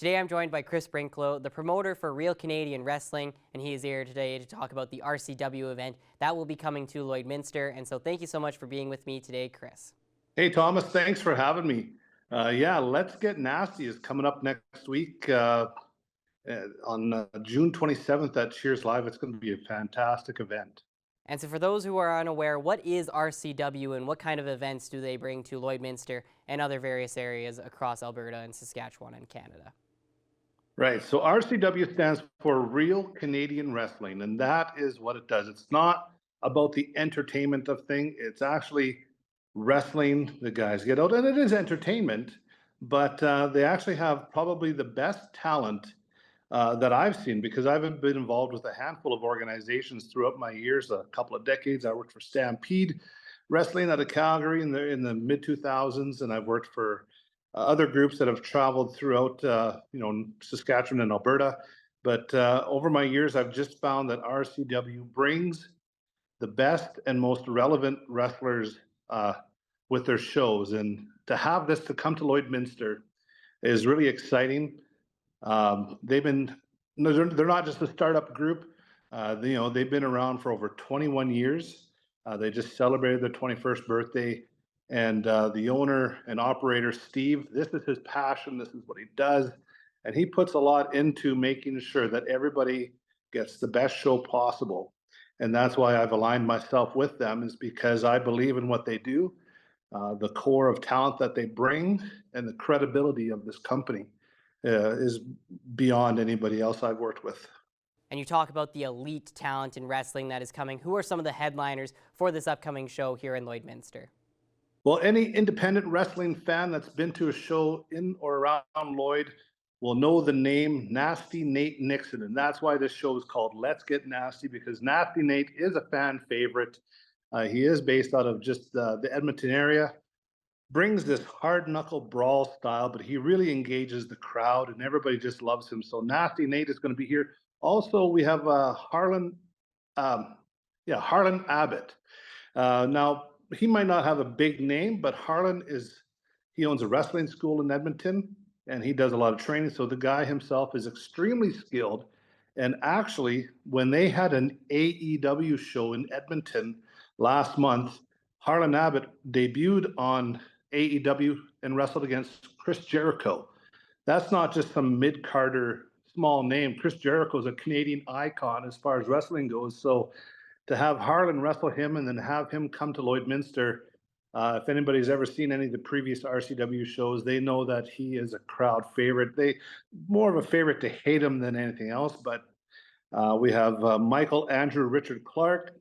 Today I'm joined by Chris Brinklow, the promoter for Real Canadian Wrestling, and he is here today to talk about the RCW event that will be coming to Lloydminster. And so thank you so much for being with me today, Chris. Hey, Thomas, thanks for having me. Yeah, Let's Get Nasty is coming up next week on June 27th at Cheers Live. It's going to be a fantastic event. And so for those who are unaware, what is RCW and what kind of events do they bring to Lloydminster and other various areas across Alberta and Saskatchewan and Canada? Right, so RCW stands for Real Canadian Wrestling, and that is what it does. It's not about the entertainment of things. It's actually wrestling. The guys get out, and it is entertainment, but they actually have probably the best talent that I've seen, because I've been involved with a handful of organizations throughout my years, a couple of decades. I worked for Stampede Wrestling out of Calgary in the mid 2000s, and I've worked for other groups that have traveled throughout, Saskatchewan and Alberta. But over my years, I've just found that RCW brings the best and most relevant wrestlers with their shows, and to have this to come to Lloydminster is really exciting. They're not just a startup group. They've been around for over 21 years. They just celebrated their 21st birthday, and the owner and operator, Steve, this is his passion. This is what he does, and he puts a lot into making sure that everybody gets the best show possible. And that's why I've aligned myself with them, is because I believe in what they do, the core of talent that they bring, and the credibility of this company is beyond anybody else I've worked with. And you talk about the elite talent in wrestling that is coming. Who are some of the headliners for this upcoming show here in Lloydminster? Well, any independent wrestling fan that's been to a show in or around Lloyd will know the name Nasty Nate Nixon. And that's why this show is called Let's Get Nasty, because Nasty Nate is a fan favorite. He is based out of just the Edmonton area, brings this hard knuckle brawl style, but he really engages the crowd and everybody just loves him. So Nasty Nate is going to be here. Also, we have Harlan Abbott. Now, he might not have a big name, but he owns a wrestling school in Edmonton, and he does a lot of training. So the guy himself is extremely skilled. And actually, when they had an AEW show in Edmonton last month, Harlan Abbott debuted on AEW and wrestled against Chris Jericho. That's not just some mid-carder small name. Chris Jericho is a Canadian icon as far as wrestling goes. So to have Harlan wrestle him and then have him come to Lloydminster, if anybody's ever seen any of the previous RCW shows, they know that he is a crowd favorite. They more of a favorite to hate him than anything else. But we have Michael Allen Richard Clark,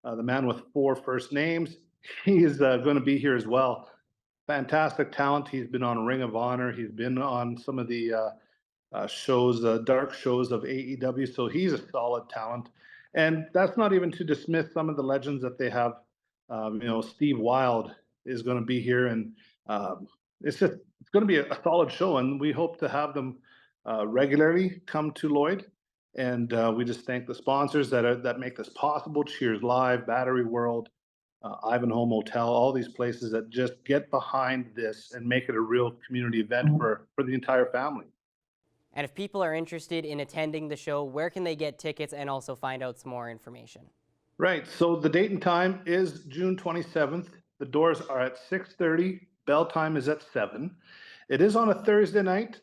the man with 4 first names. He is going to be here as well. Fantastic talent. He's been on Ring of Honor. He's been on some of the shows, dark shows of AEW. So he's a solid talent. And that's not even to dismiss some of the legends that they have. Steve Wild is going to be here, and it's going to be a solid show. And we hope to have them regularly come to Lloyd. And we just thank the sponsors that make this possible: Cheers Live, Battery World, Ivanhoe Motel, all these places that just get behind this and make it a real community event for the entire family. And if people are interested in attending the show, where can they get tickets and also find out some more information? Right. So the date and time is June 27th. The doors are at 6:30. Bell time is at 7. It is on a Thursday night.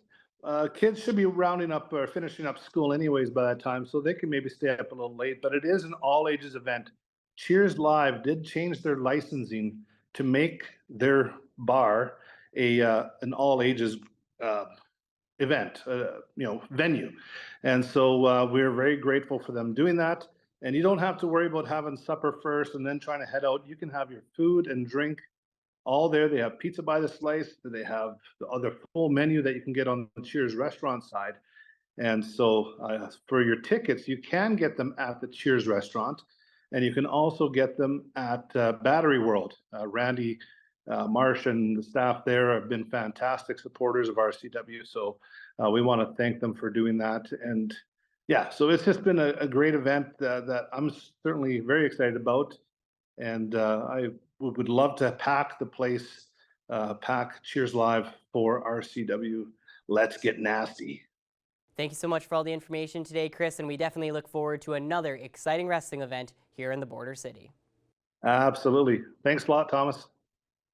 Kids should be rounding up or finishing up school anyways by that time, so they can maybe stay up a little late. But it is an all-ages event. Cheers Live did change their licensing to make their bar an all-ages event, venue. And so we're very grateful for them doing that. And you don't have to worry about having supper first and then trying to head out. You can have your food and drink all there. They have pizza by the slice. They have the other full menu that you can get on the Cheers restaurant side. And so for your tickets, you can get them at the Cheers restaurant, and you can also get them at Battery World. Randy Marsh and the staff there have been fantastic supporters of RCW. So we want to thank them for doing that. And yeah, so it's just been a great event that I'm certainly very excited about. And I would love to pack the place Pack cheers live for RCW. Let's get nasty. Thank you so much for all the information today, Chris, and we definitely look forward to another exciting wrestling event here in the Border City. Absolutely. Thanks a lot, Thomas.